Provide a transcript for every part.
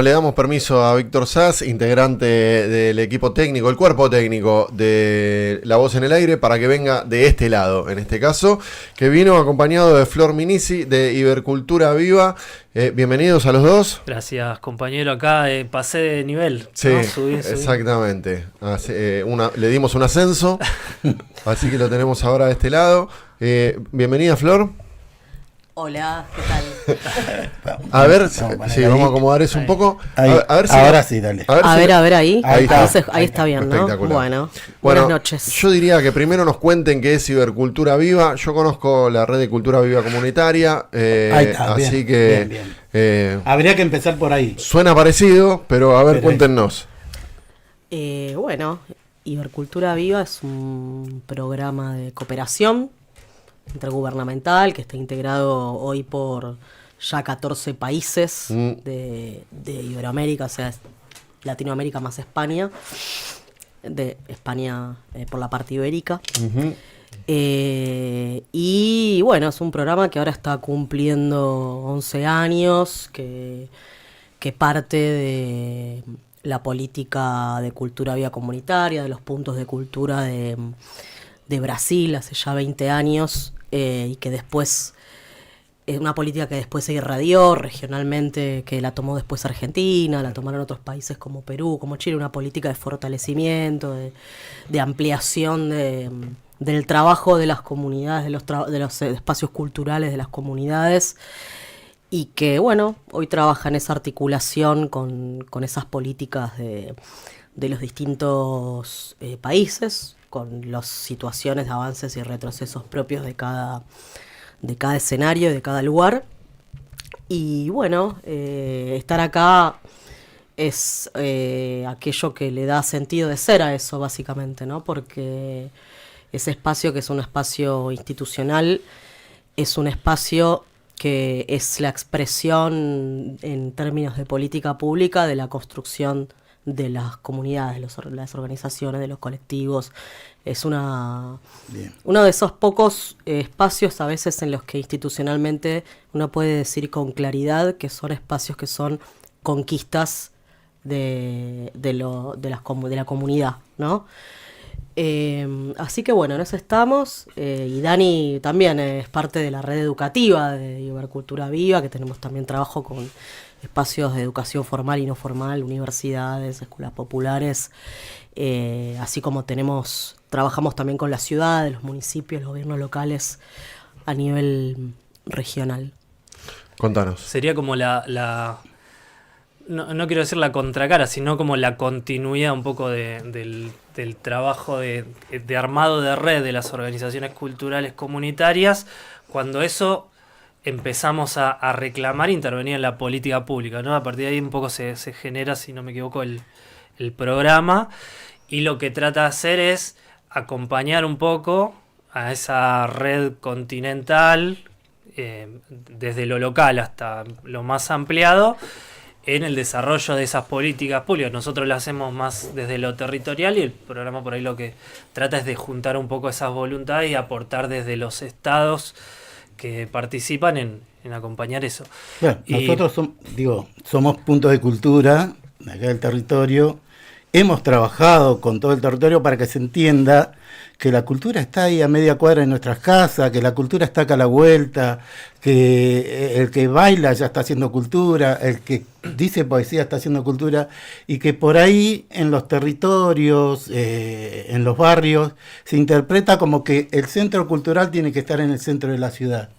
le damos permiso a Víctor Sass, integrante del equipo técnico, el cuerpo técnico de La Voz en el Aire, para que venga de este lado, en este caso, que vino acompañado de Flor Minisi, de Ibercultura Viva. Bienvenidos a los dos. Gracias, compañero. Acá pasé de nivel. Sí, ¿no? Subí. Exactamente. Le dimos un ascenso, así que lo tenemos ahora de este lado. Bienvenida, Flor. Hola, ¿qué tal? A ver, sí, vamos a acomodar eso un poco. Ahí. A ver si ahora sí, dale. A ver, ahí. Ahí está. Entonces, ahí está bien, ¿no? Espectacular. Bueno, buenas noches. Yo diría que primero nos cuenten qué es Cibercultura Viva. Yo conozco la red de Cultura Viva Comunitaria. Ahí está, así bien, que bien. Habría que empezar por ahí. Suena parecido, pero a ver, cuéntenos. Bueno, Ibercultura Viva es un programa de cooperación intergubernamental que está integrado hoy por ya 14 países de Iberoamérica, o sea, Latinoamérica más España, de España por la parte ibérica. Uh-huh. Y bueno, es un programa que ahora está cumpliendo 11 años, que parte de la política de cultura vía comunitaria, de los puntos de cultura de Brasil hace ya 20 años, y que después es una política que después se irradió regionalmente, que la tomó después Argentina, la tomaron otros países como Perú, como Chile, una política de fortalecimiento, de ampliación del trabajo de las comunidades, de los espacios culturales de las comunidades, y que bueno, hoy trabaja en esa articulación con esas políticas de los distintos países, con las situaciones de avances y retrocesos propios de cada escenario, de cada lugar. Y bueno, estar acá es aquello que le da sentido de ser a eso, básicamente, ¿no? Porque ese espacio, que es un espacio institucional, es un espacio que es la expresión en términos de política pública de la construcción de las comunidades, las organizaciones, de los colectivos. Es uno de esos pocos espacios a veces en los que institucionalmente uno puede decir con claridad que son espacios que son conquistas de la comunidad, ¿no? Así que bueno, en eso estamos, y Dani también es parte de la red educativa de Ibercultura Viva, que tenemos también trabajo con espacios de educación formal y no formal, universidades, escuelas populares, así como trabajamos también con la ciudad, los municipios, los gobiernos locales a nivel regional. Contanos. Sería como no quiero decir la contracara, sino como la continuidad un poco del trabajo de armado de red de las organizaciones culturales comunitarias, cuando eso empezamos a reclamar e intervenir en la política pública, ¿no? A partir de ahí un poco se genera, si no me equivoco, el programa, y lo que trata de hacer es acompañar un poco a esa red continental, desde lo local hasta lo más ampliado, en el desarrollo de esas políticas públicas. Nosotros lo hacemos más desde lo territorial, y el programa por ahí lo que trata es de juntar un poco esas voluntades y aportar desde los estados que participan en acompañar eso. Claro, nosotros somos puntos de cultura de acá del territorio. Hemos trabajado con todo el territorio para que se entienda que la cultura está ahí a media cuadra de nuestras casas, que la cultura está acá a la vuelta, que el que baila ya está haciendo cultura, el que dice poesía está haciendo cultura, y que por ahí en los territorios, en los barrios, se interpreta como que el centro cultural tiene que estar en el centro de la ciudad.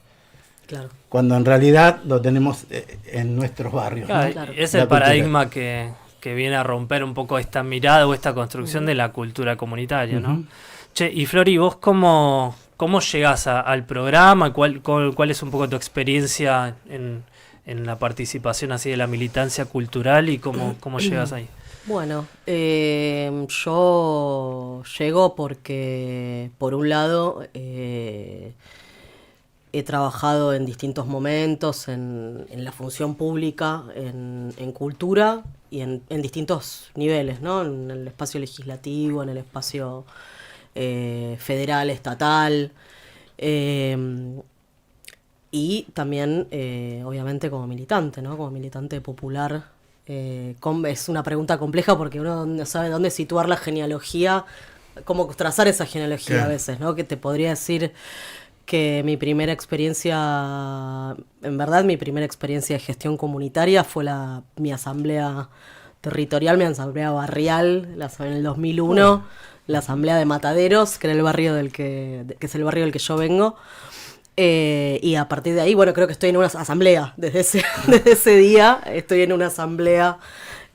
Claro. Cuando en realidad lo tenemos en nuestros barrios. Claro, ¿no? claro. Es el paradigma que viene a romper un poco esta mirada o esta construcción de la cultura comunitaria, ¿no? Che, y Flori, ¿vos cómo llegás al programa? ¿Cuál es un poco tu experiencia en la participación así de la militancia cultural, y cómo llegas ahí? Bueno, yo llego porque, por un lado, he trabajado en distintos momentos en la función pública, en cultura, y en distintos niveles, ¿no? En el espacio legislativo, en el espacio federal, estatal, y también, obviamente, como militante, ¿no? Como militante popular Es una pregunta compleja porque uno no sabe dónde situar la genealogía, cómo trazar esa genealogía a veces, ¿no? Que te podría decir que mi primera experiencia de gestión comunitaria fue mi asamblea territorial, mi asamblea barrial, en el 2001, la asamblea de Mataderos, que era el barrio que es el barrio del que yo vengo. Y a partir de ahí, bueno, creo que estoy en una asamblea. Desde ese día estoy en una asamblea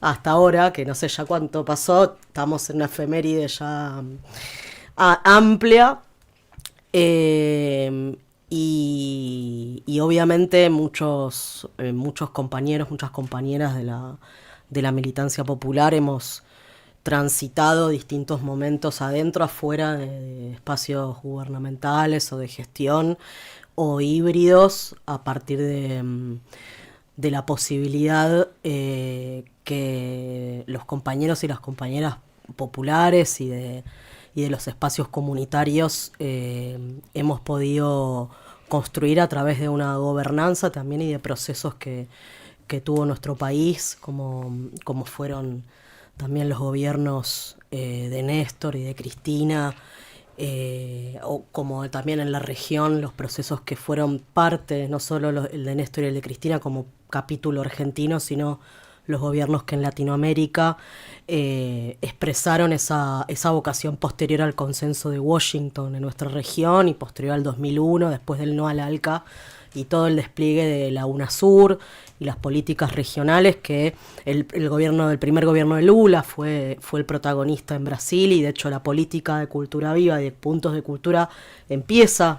hasta ahora, que no sé ya cuánto pasó. Estamos en una efeméride ya amplia. Y obviamente muchos compañeros, muchas compañeras de la militancia popular hemos transitado distintos momentos adentro, afuera de espacios gubernamentales o de gestión o híbridos a partir de la posibilidad que los compañeros y las compañeras populares y de los espacios comunitarios hemos podido construir a través de una gobernanza también y de procesos que tuvo nuestro país, como fueron también los gobiernos de Néstor y de Cristina, o como también en la región los procesos que fueron parte, no solo el de Néstor y el de Cristina como capítulo argentino, sino los gobiernos que en Latinoamérica expresaron esa vocación posterior al consenso de Washington en nuestra región y posterior al 2001, después del no al ALCA y todo el despliegue de la UNASUR y las políticas regionales que el primer gobierno de Lula fue el protagonista en Brasil, y de hecho la política de cultura viva y de puntos de cultura empieza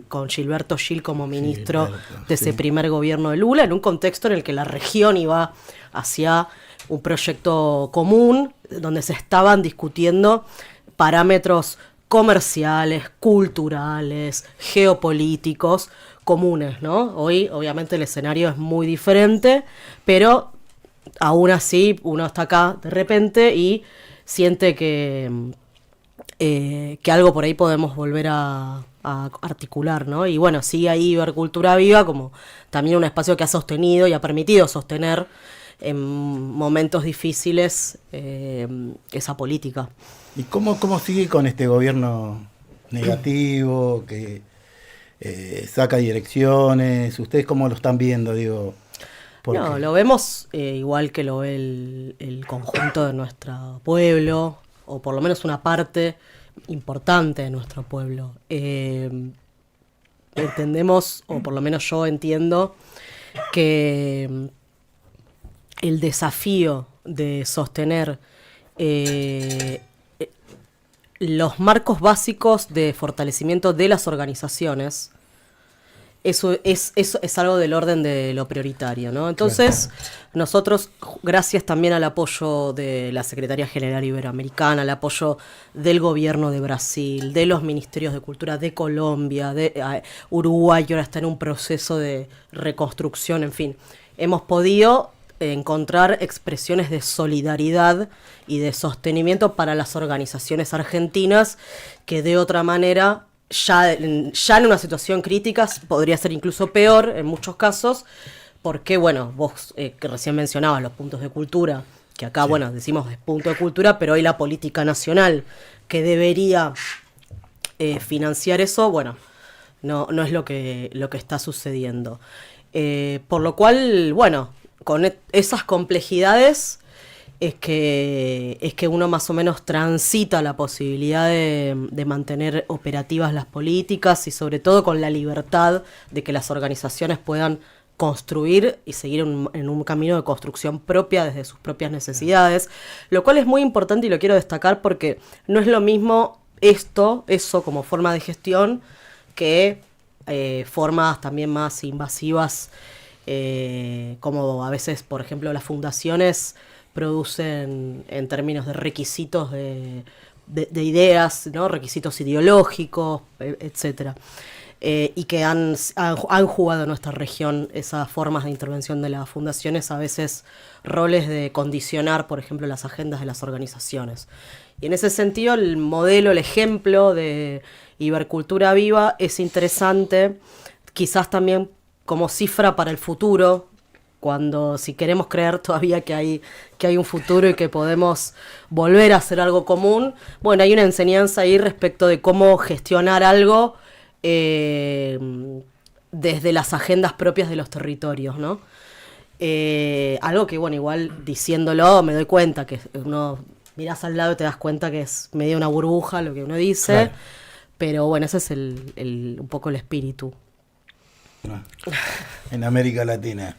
con Gilberto Gil como ministro de ese primer gobierno de Lula, en un contexto en el que la región iba hacia un proyecto común donde se estaban discutiendo parámetros comerciales, culturales, geopolíticos comunes, ¿no? Hoy, obviamente, el escenario es muy diferente, pero aún así uno está acá de repente y siente que algo por ahí podemos volver a articular, ¿no? Y bueno, sigue ahí Ibercultura Viva como también un espacio que ha sostenido y ha permitido sostener en momentos difíciles esa política. ¿Y cómo sigue con este gobierno negativo que saca direcciones? ¿Ustedes cómo lo están viendo? Digo, no, lo vemos igual que lo ve el conjunto de nuestro pueblo, o por lo menos una parte importante de nuestro pueblo. Entendemos, o por lo menos yo entiendo, que el desafío de sostener los marcos básicos de fortalecimiento de las organizaciones, eso es algo del orden de lo prioritario, ¿no? Entonces, nosotros, gracias también al apoyo de la Secretaría General Iberoamericana, al apoyo del gobierno de Brasil, de los ministerios de cultura de Colombia, de Uruguay, que ahora está en un proceso de reconstrucción, en fin, hemos podido encontrar expresiones de solidaridad y de sostenimiento para las organizaciones argentinas que de otra manera ya en una situación crítica podría ser incluso peor en muchos casos, porque bueno, vos que recién mencionabas los puntos de cultura, que acá bueno decimos es punto de cultura, pero hoy la política nacional que debería financiar eso, bueno, no es lo que está sucediendo, por lo cual bueno, con esas complejidades es que uno más o menos transita la posibilidad de mantener operativas las políticas y sobre todo con la libertad de que las organizaciones puedan construir y seguir en un camino de construcción propia desde sus propias necesidades, lo cual es muy importante y lo quiero destacar porque no es lo mismo eso como forma de gestión que formas también más invasivas, como a veces, por ejemplo, las fundaciones producen en términos de requisitos de ideas, ¿no? Requisitos ideológicos, etcétera, y que han jugado en nuestra región esas formas de intervención de las fundaciones, a veces roles de condicionar, por ejemplo, las agendas de las organizaciones. Y en ese sentido, el modelo, el ejemplo de Ibercultura Viva es interesante, quizás también como cifra para el futuro, cuando si queremos creer todavía que hay un futuro y que podemos volver a hacer algo común, bueno, hay una enseñanza ahí respecto de cómo gestionar algo desde las agendas propias de los territorios, ¿no? Algo que, bueno, igual diciéndolo me doy cuenta que uno mirás al lado y te das cuenta que es medio una burbuja lo que uno dice, claro. Pero bueno, ese es un poco el espíritu. En América Latina.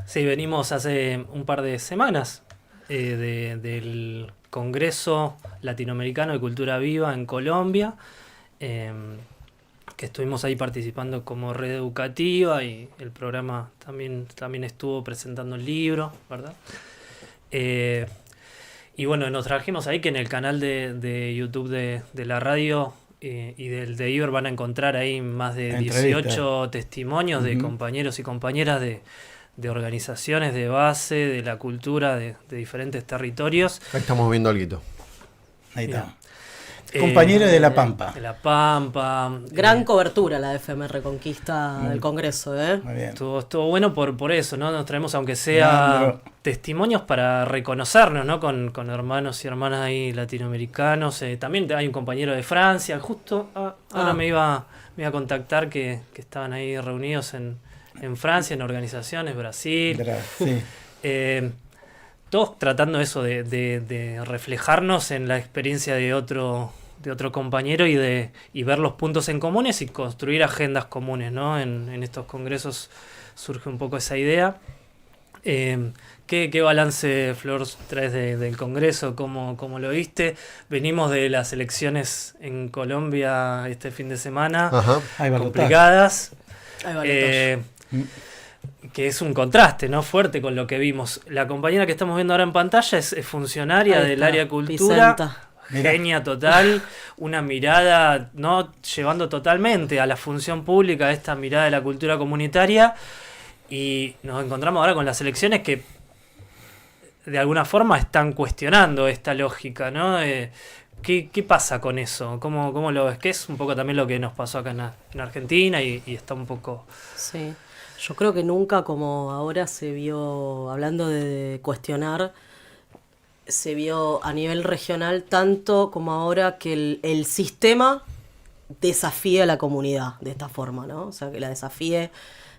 Sí, venimos hace un par de semanas del Congreso Latinoamericano de Cultura Viva en Colombia, que estuvimos ahí participando como red educativa y el programa también estuvo presentando el libro, ¿verdad? Y bueno, nos trajimos ahí que en el canal de YouTube de la radio y del de Iber van a encontrar ahí más de 18 testimonios de compañeros y compañeras de organizaciones de base, de la cultura de diferentes territorios. Ahí estamos viendo algo. Ahí está. Compañeros de La Pampa. De La Pampa. Gran cobertura la de FM Reconquista del Congreso, ¿eh? Muy bien. Estuvo bueno por eso, ¿no? Nos traemos, aunque sea testimonios para reconocernos, ¿no? Con hermanos y hermanas ahí latinoamericanos. También hay un compañero de Francia, justo ahora me iba a contactar que estaban ahí reunidos en Francia, en organizaciones, Brasil. Sí. Todos tratando eso de reflejarnos en la experiencia de otro compañero y ver los puntos en comunes y construir agendas comunes, ¿no? En estos congresos surge un poco esa idea. ¿Qué balance, Flor, traes del congreso? ¿Cómo lo viste? Venimos de las elecciones en Colombia este fin de semana, complicadas. Que es un contraste, ¿no? Fuerte con lo que vimos. La compañera que estamos viendo ahora en pantalla es funcionaria del área cultura. Vicenta. Genia total, una mirada, ¿no? Llevando totalmente a la función pública esta mirada de la cultura comunitaria, y nos encontramos ahora con las elecciones que de alguna forma están cuestionando esta lógica, ¿no? ¿Qué pasa con eso? ¿Cómo lo ves? Que es un poco también lo que nos pasó acá en Argentina y está un poco... Sí, yo creo que nunca como ahora se vio, hablando de cuestionar, se vio a nivel regional tanto como ahora que el sistema desafíe a la comunidad de esta forma, ¿no? O sea, que la desafíe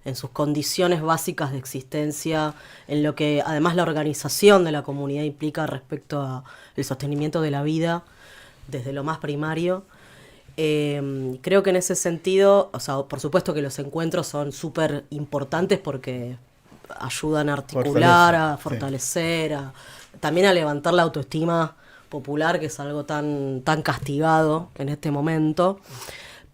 en sus condiciones básicas de existencia, en lo que además la organización de la comunidad implica respecto al sostenimiento de la vida desde lo más primario. Creo que en ese sentido, o sea, por supuesto que los encuentros son súper importantes porque ayudan a articular, a fortalecer, también a levantar la autoestima popular, que es algo tan castigado en este momento.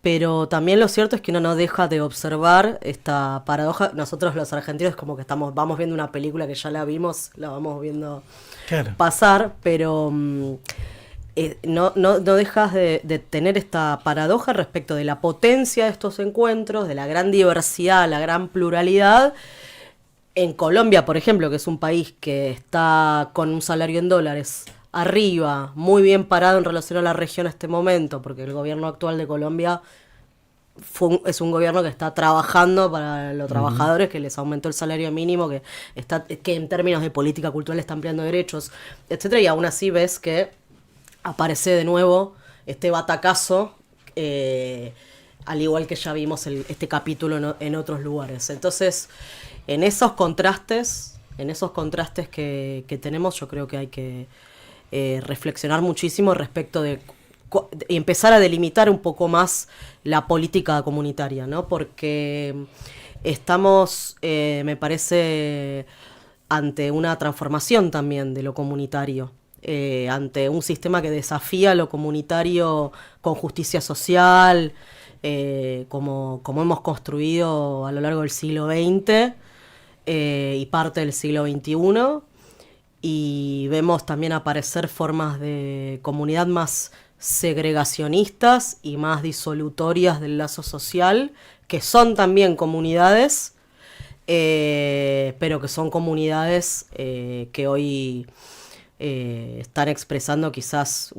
Pero también lo cierto es que uno no deja de observar esta paradoja. Nosotros los argentinos como que vamos viendo una película que ya la vimos, la vamos viendo pasar, pero no dejas de tener esta paradoja respecto de la potencia de estos encuentros, de la gran diversidad, la gran pluralidad. En Colombia, por ejemplo, que es un país que está con un salario en dólares arriba, muy bien parado en relación a la región en este momento, porque el gobierno actual de Colombia es un gobierno que está trabajando para los trabajadores, que les aumentó el salario mínimo, que en términos de política cultural está ampliando derechos, etcétera, y aún así ves que aparece de nuevo este batacazo, al igual que ya vimos este capítulo en otros lugares. Entonces, en esos contrastes que tenemos, yo creo que hay que reflexionar muchísimo respecto de y empezar a delimitar un poco más la política comunitaria, ¿no? Porque estamos, me parece, ante una transformación también de lo comunitario, ante un sistema que desafía lo comunitario con justicia social, como hemos construido a lo largo del siglo XX y parte del siglo XXI. Y vemos también aparecer formas de comunidad más segregacionistas y más disolutorias del lazo social, que son también comunidades, pero que son comunidades que hoy están expresando quizás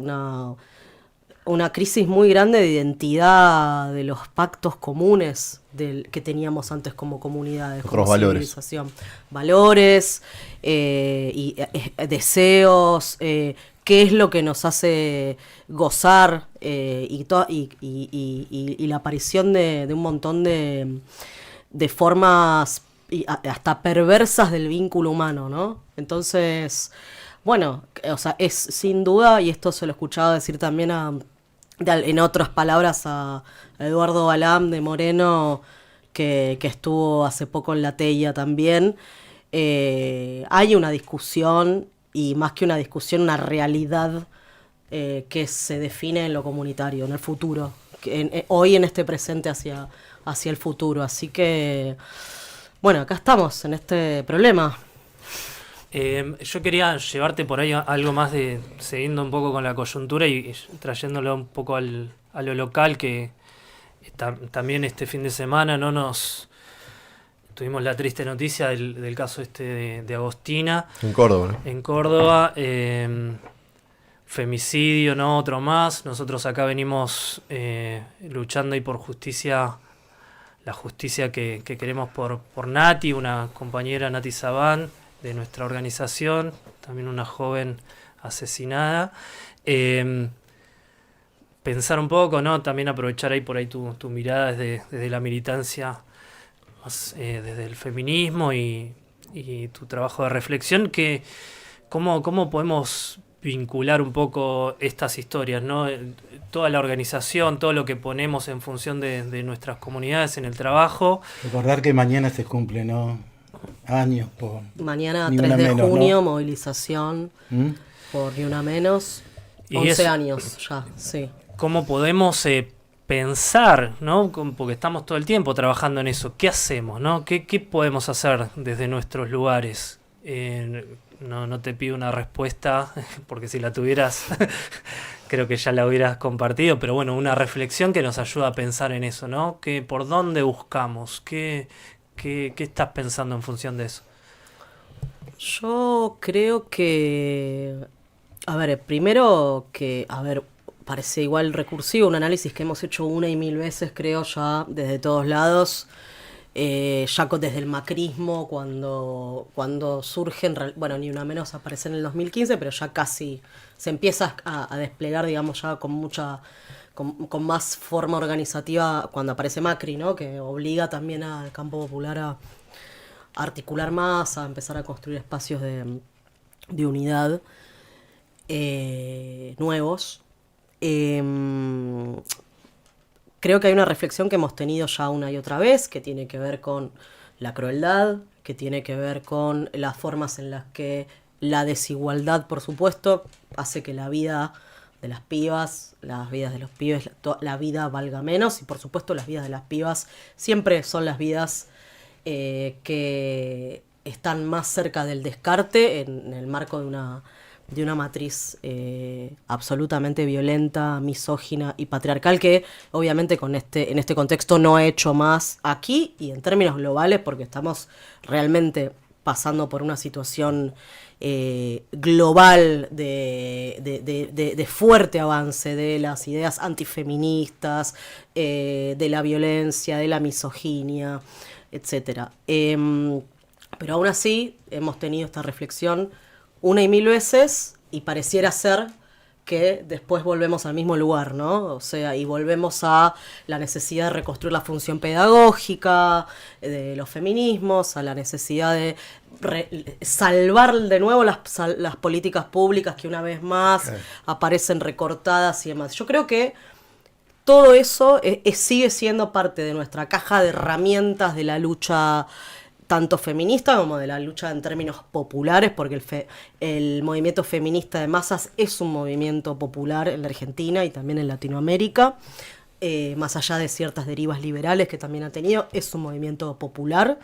una crisis muy grande de identidad, de los pactos comunes que teníamos antes como comunidades, Otros como valores. civilización. Valores, y deseos, qué es lo que nos hace gozar, y la aparición de un montón de formas hasta perversas del vínculo humano, ¿no? Entonces, bueno, o sea, es sin duda, y esto se lo escuchaba decir también en otras palabras a Eduardo Balam de Moreno, que estuvo hace poco en La Teia también. Hay una discusión, y más que una discusión, una realidad que se define en lo comunitario, en el futuro, hoy en este presente hacia el futuro. Así que, bueno, acá estamos en este problema. Yo quería llevarte por ahí algo más siguiendo un poco con la coyuntura y trayéndolo un poco a lo local, que también este fin de semana tuvimos la triste noticia del caso de Agostina. En Córdoba, ¿no? En Córdoba, femicidio, ¿no? Otro más. Nosotros acá venimos luchando y por justicia, la justicia que queremos por Nati, una compañera, Nati Sabán, de nuestra organización, también una joven asesinada. Pensar un poco, ¿no? También aprovechar ahí por ahí tu mirada desde la militancia, más, desde el feminismo y tu trabajo de reflexión, ¿cómo podemos vincular un poco estas historias, ¿no? Toda la organización, todo lo que ponemos en función de nuestras comunidades en el trabajo. Recordar que mañana se cumple, ¿no? Años por Mañana, Ni 3 Una de Menos, junio, ¿no? movilización por Ni Una Menos. Y 11 años ya, sí. ¿Cómo podemos pensar, ¿no? Porque estamos todo el tiempo trabajando en eso. ¿Qué hacemos, no? ¿Qué podemos hacer desde nuestros lugares? No te pido una respuesta, porque si la tuvieras, creo que ya la hubieras compartido, pero bueno, una reflexión que nos ayuda a pensar en eso, ¿no? ¿Por dónde buscamos? ¿Qué estás pensando en función de eso? Yo creo que, primero que, parece igual recursivo, un análisis que hemos hecho una y mil veces, creo, ya desde todos lados, ya desde el macrismo, cuando surgen, Ni Una Menos aparece en el 2015, pero ya casi se empieza a desplegar, digamos, ya con más forma organizativa cuando aparece Macri, ¿no? Que obliga también al campo popular a articular más, a empezar a construir espacios de unidad nuevos. Creo que hay una reflexión que hemos tenido ya una y otra vez, que tiene que ver con la crueldad, que tiene que ver con las formas en las que la desigualdad, por supuesto, hace que la vida de las pibas, las vidas de los pibes, la vida valga menos, y por supuesto las vidas de las pibas siempre son las vidas que están más cerca del descarte en el marco de una matriz absolutamente violenta, misógina y patriarcal, que obviamente en este contexto no ha hecho más aquí y en términos globales, porque estamos realmente pasando por una situación global de fuerte avance de las ideas antifeministas, de la violencia, de la misoginia, etcétera. Pero aún así hemos tenido esta reflexión una y mil veces, y pareciera ser que después volvemos al mismo lugar, ¿no? O sea, y volvemos a la necesidad de reconstruir la función pedagógica de los feminismos, a la necesidad de salvar de nuevo las políticas públicas que una vez más aparecen recortadas y demás. Yo creo que todo eso sigue siendo parte de nuestra caja de herramientas de la lucha tanto feminista como de la lucha en términos populares, porque el movimiento feminista de masas es un movimiento popular en la Argentina y también en Latinoamérica, más allá de ciertas derivas liberales que también ha tenido, es un movimiento popular,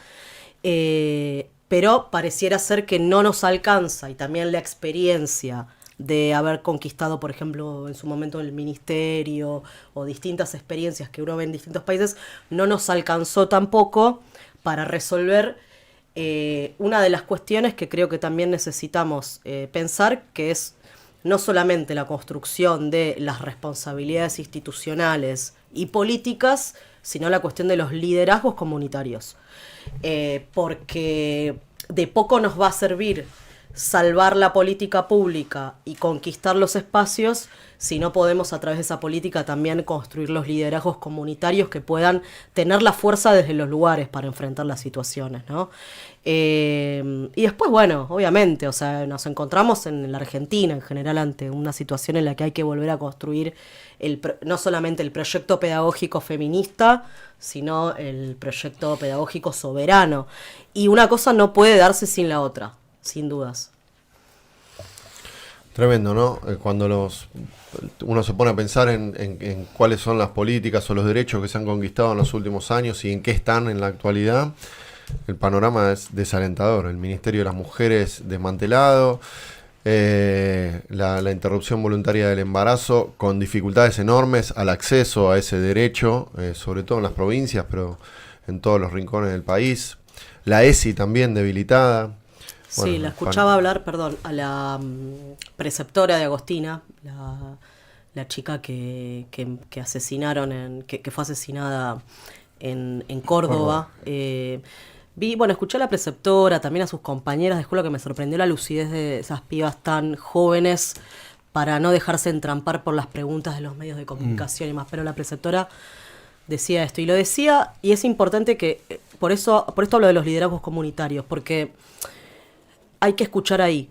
pero pareciera ser que no nos alcanza, y también la experiencia de haber conquistado, por ejemplo, en su momento el ministerio, o distintas experiencias que uno ve en distintos países, no nos alcanzó tampoco para resolver una de las cuestiones que creo que también necesitamos pensar, que es no solamente la construcción de las responsabilidades institucionales y políticas, sino la cuestión de los liderazgos comunitarios. Porque de poco nos va a servir salvar la política pública y conquistar los espacios si no podemos a través de esa política también construir los liderazgos comunitarios que puedan tener la fuerza desde los lugares para enfrentar las situaciones, ¿no? Y después, bueno, obviamente, o sea, nos encontramos en la Argentina en general ante una situación en la que hay que volver a construir no solamente el proyecto pedagógico feminista, sino el proyecto pedagógico soberano. Y una cosa no puede darse sin la otra, sin dudas. Tremendo, ¿no? Cuando uno se pone a pensar en cuáles son las políticas o los derechos que se han conquistado en los últimos años y en qué están en la actualidad, el panorama es desalentador. El Ministerio de las Mujeres desmantelado, la interrupción voluntaria del embarazo con dificultades enormes al acceso a ese derecho, sobre todo en las provincias, pero en todos los rincones del país. La ESI también debilitada. Bueno, sí, la escuchaba hablar, perdón, a la preceptora de Agostina, la chica que asesinaron, que fue asesinada en Córdoba. Escuché a la preceptora, también a sus compañeras de escuela, que me sorprendió la lucidez de esas pibas tan jóvenes para no dejarse entrampar por las preguntas de los medios de comunicación y más. Pero la preceptora decía esto, y lo decía, y es importante que, por esto hablo de los liderazgos comunitarios, porque hay que escuchar ahí.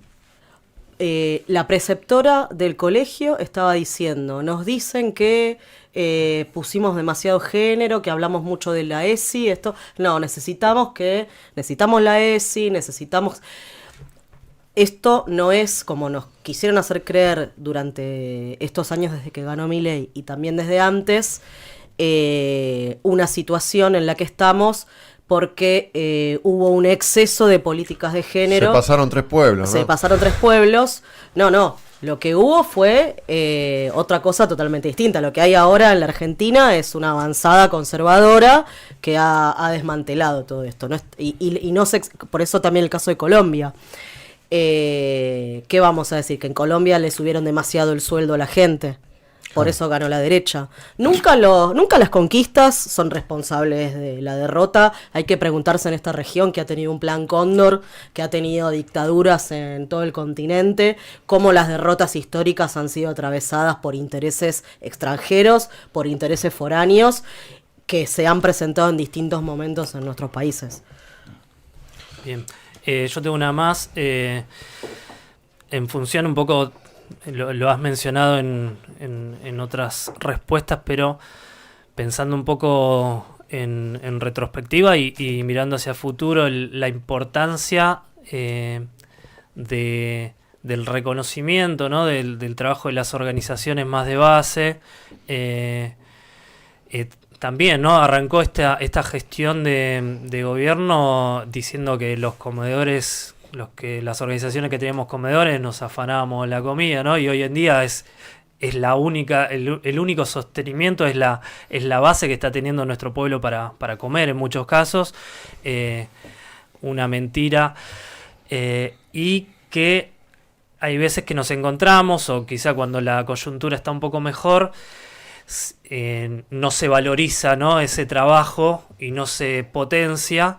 La preceptora del colegio estaba diciendo, nos dicen que pusimos demasiado género, que hablamos mucho de la ESI, necesitamos la ESI, Esto no es como nos quisieron hacer creer durante estos años desde que ganó Milei y también desde antes, una situación en la que estamos porque hubo un exceso de políticas de género. Se pasaron 3 pueblos, ¿no? Se pasaron 3 pueblos. No. Lo que hubo fue otra cosa totalmente distinta. Lo que hay ahora en la Argentina es una avanzada conservadora que ha desmantelado todo esto, ¿no? Y no sé, por eso también el caso de Colombia. ¿Qué vamos a decir? Que en Colombia le subieron demasiado el sueldo a la gente. Por eso ganó la derecha. Nunca las conquistas son responsables de la derrota. Hay que preguntarse en esta región que ha tenido un plan Cóndor, que ha tenido dictaduras en todo el continente, cómo las derrotas históricas han sido atravesadas por intereses extranjeros, por intereses foráneos, que se han presentado en distintos momentos en nuestros países. Bien, yo tengo una más. En función un poco... Lo has mencionado en otras respuestas, pero pensando un poco en retrospectiva y mirando hacia futuro, la importancia del reconocimiento, ¿no? del trabajo de las organizaciones más de base. También, ¿no? Arrancó esta gestión de gobierno diciendo que los comedores... las organizaciones que tenemos comedores nos afanábamos la comida, ¿no? Y hoy en día es la única, el único sostenimiento, es la base que está teniendo nuestro pueblo para comer en muchos casos. Una mentira. Y que hay veces que nos encontramos, o quizá cuando la coyuntura está un poco mejor, no se valoriza, ¿no? ese trabajo y no se potencia.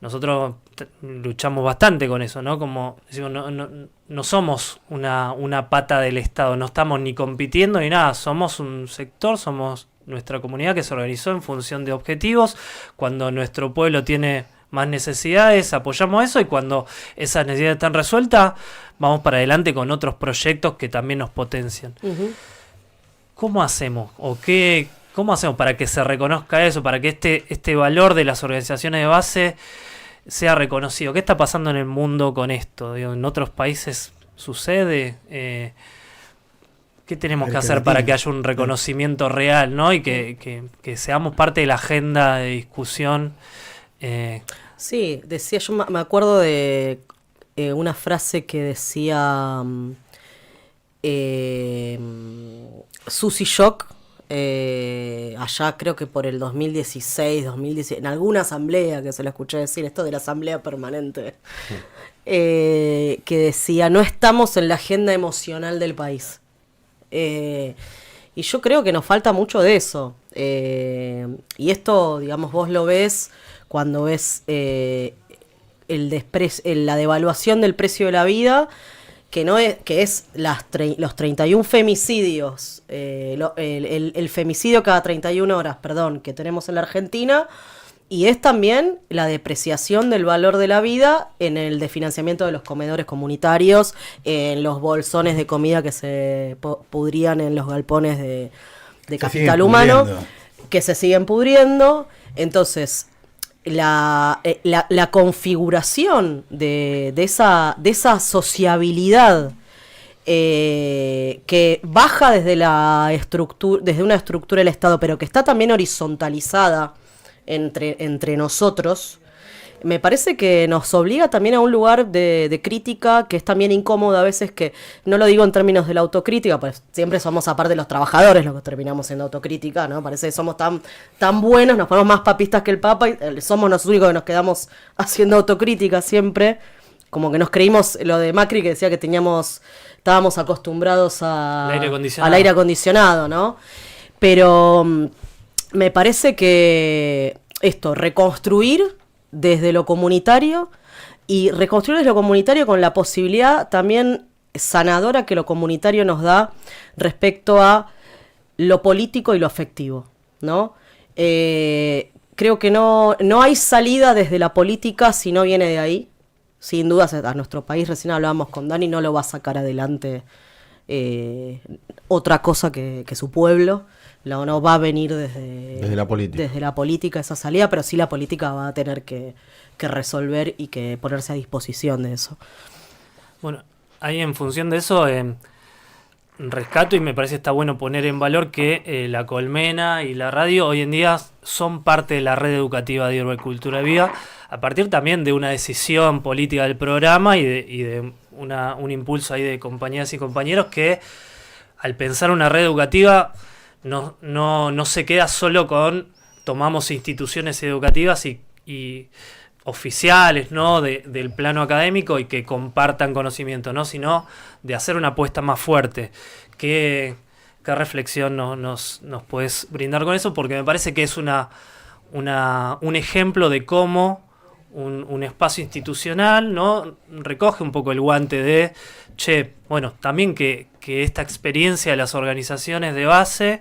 Nosotros luchamos bastante con eso, ¿no? Como decimos, no somos una pata del Estado, no estamos ni compitiendo ni nada, somos un sector, somos nuestra comunidad que se organizó en función de objetivos. Cuando nuestro pueblo tiene más necesidades, apoyamos eso, y cuando esas necesidades están resueltas, vamos para adelante con otros proyectos que también nos potencian. Uh-huh. ¿Cómo hacemos? ¿Cómo hacemos para que se reconozca eso, para que este valor de las organizaciones de base sea reconocido? ¿Qué está pasando en el mundo con esto? ¿En otros países sucede? ¿Qué tenemos que hacer para que haya un reconocimiento real, ¿no? Y que seamos parte de la agenda de discusión? Sí, yo me acuerdo de una frase que decía Susie Shock, allá creo que por el 2016, 2017, en alguna asamblea que se lo escuché decir, esto de la asamblea permanente, que decía, no estamos en la agenda emocional del país. Y yo creo que nos falta mucho de eso. Y esto, digamos, vos lo ves cuando ves la devaluación del precio de la vida, que es los 31 femicidios, el femicidio cada 31 horas, perdón, que tenemos en la Argentina, y es también la depreciación del valor de la vida en el desfinanciamiento de los comedores comunitarios, en los bolsones de comida que se pudrían en los galpones de capital humano, que se siguen pudriendo. Entonces, la configuración de esa sociabilidad que baja desde una estructura del Estado, pero que está también horizontalizada entre nosotros, me parece que nos obliga también a un lugar de crítica que es también incómodo a veces, que no lo digo en términos de la autocrítica, pues siempre somos, aparte de los trabajadores, los que terminamos siendo autocrítica, ¿no? Parece que somos tan buenos, nos ponemos más papistas que el Papa y somos los únicos que nos quedamos haciendo autocrítica siempre, como que nos creímos lo de Macri, que decía que estábamos acostumbrados al aire acondicionado, ¿no? Pero me parece que reconstruir desde lo comunitario, y reconstruir desde lo comunitario con la posibilidad también sanadora que lo comunitario nos da respecto a lo político y lo afectivo, ¿no? Creo que no hay salida desde la política si no viene de ahí. Sin dudas, a nuestro país, recién hablábamos con Dani, no lo va a sacar adelante otra cosa que su pueblo. No va a venir desde la política esa salida, pero sí la política va a tener que resolver y que ponerse a disposición de eso. Bueno, ahí en función de eso, rescato, y me parece que está bueno poner en valor que la Colmena y la radio hoy en día son parte de la red educativa de Urbe Cultura Viva, a partir también de una decisión política del programa y de un impulso ahí de compañeras y compañeros que, al pensar una red educativa, no se queda solo con tomamos instituciones educativas y oficiales, ¿no? del plano académico y que compartan conocimiento, ¿no? Sino de hacer una apuesta más fuerte. ¿Qué reflexión nos puedes brindar con eso? Porque me parece que es un ejemplo de cómo un espacio institucional, ¿no? recoge un poco el guante de también que esta experiencia de las organizaciones de base,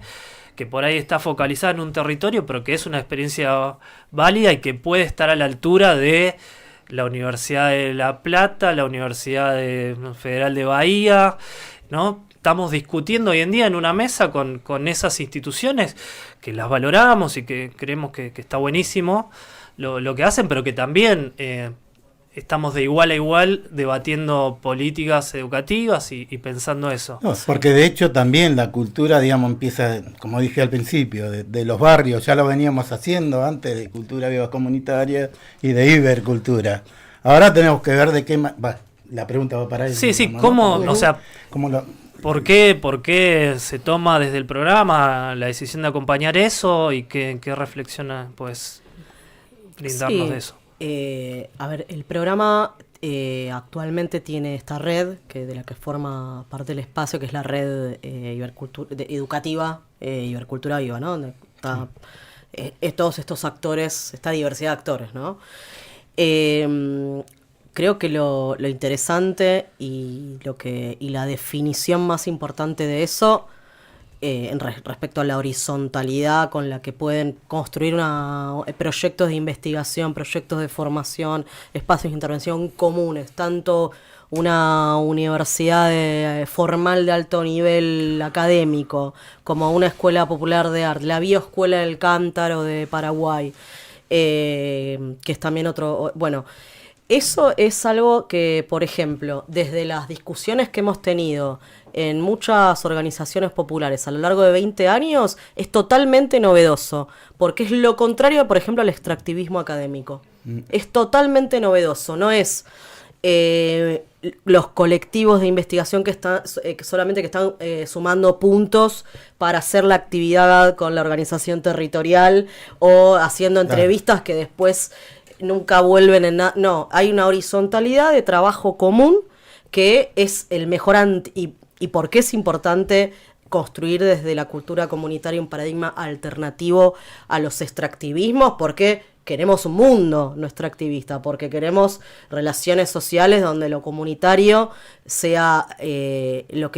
que por ahí está focalizada en un territorio, pero que es una experiencia válida y que puede estar a la altura de la Universidad de La Plata, la Universidad Federal de Bahía, ¿no? Estamos discutiendo hoy en día en una mesa con esas instituciones que las valoramos y que creemos que está buenísimo lo que hacen, pero que también estamos de igual a igual debatiendo políticas educativas y pensando eso. No, porque de hecho también la cultura, digamos, empieza, como dije al principio, de los barrios, ya lo veníamos haciendo antes de Cultura Viva Comunitaria y de Ibercultura. Ahora tenemos que ver de qué la pregunta va para él. Sí, ¿cómo, ¿no? o sea, ¿cómo ¿por qué se toma desde el programa la decisión de acompañar eso y qué reflexiona, pues, brindarnos de eso? A ver, el programa actualmente tiene esta red de la que forma parte del espacio, que es la red educativa Ibercultura Viva, ¿no? Donde está todos estos actores, esta diversidad de actores, ¿no? Creo que lo interesante y la definición más importante de eso, respecto a la horizontalidad con la que pueden construir proyectos de investigación, proyectos de formación, espacios de intervención comunes, tanto una universidad formal de alto nivel académico como una escuela popular de arte, la Bioescuela del Cántaro de Paraguay, que es también otro... Bueno, eso es algo que, por ejemplo, desde las discusiones que hemos tenido en muchas organizaciones populares a lo largo de 20 años, es totalmente novedoso, porque es lo contrario, por ejemplo, al extractivismo académico. Es totalmente novedoso, no es los colectivos de investigación que están solamente que están sumando puntos para hacer la actividad con la organización territorial o haciendo entrevistas que después nunca vuelven en nada. No, hay una horizontalidad de trabajo común que es el mejor y por qué es importante construir desde la cultura comunitaria un paradigma alternativo a los extractivismos, porque queremos un mundo no extractivista, porque queremos relaciones sociales donde lo comunitario sea lo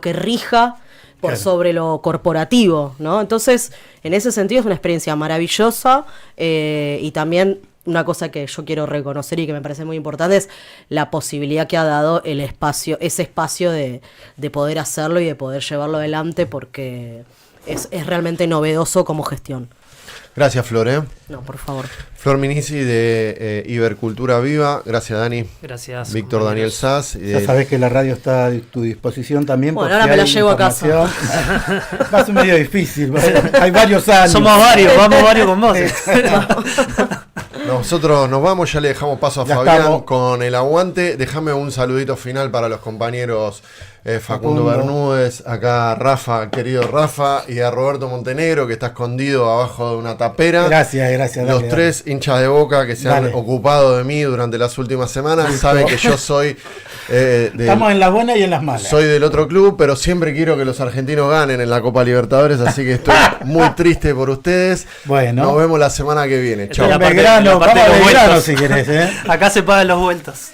que rija por sobre lo corporativo, ¿no? Entonces, en ese sentido es una experiencia maravillosa y también una cosa que yo quiero reconocer y que me parece muy importante es la posibilidad que ha dado ese espacio de poder hacerlo y de poder llevarlo adelante, porque es realmente novedoso como gestión. Gracias, Flor. No, por favor. Flor Minisi de Ibercultura Viva. Gracias, Dani. Gracias. Víctor Daniel Sass. Ya sabés que la radio está a tu disposición también. Bueno, ahora me la llevo a casa. Va a ser medio difícil. Hay varios años. Somos varios, vamos varios con vos. Nosotros nos vamos, ya le dejamos paso a Ya Fabián estamos. con el aguante. Déjame un saludito final para los compañeros Facundo Bermúdez, acá Rafa, querido Rafa, y a Roberto Montenegro, que está escondido abajo de una tapera. Gracias. Los dale. tres hinchas de Boca que se han ocupado de mí durante las últimas semanas saben que yo soy Estamos en las buenas y en las malas. soy del otro club, pero siempre quiero que los argentinos ganen en la Copa Libertadores, así que estoy muy triste por ustedes. Bueno. Nos vemos la semana que viene. Esta Chao. es la parte- Belgrano, la parte vamos de a los Belgrano vueltos. si querés, ¿eh? Acá se pagan los vueltos.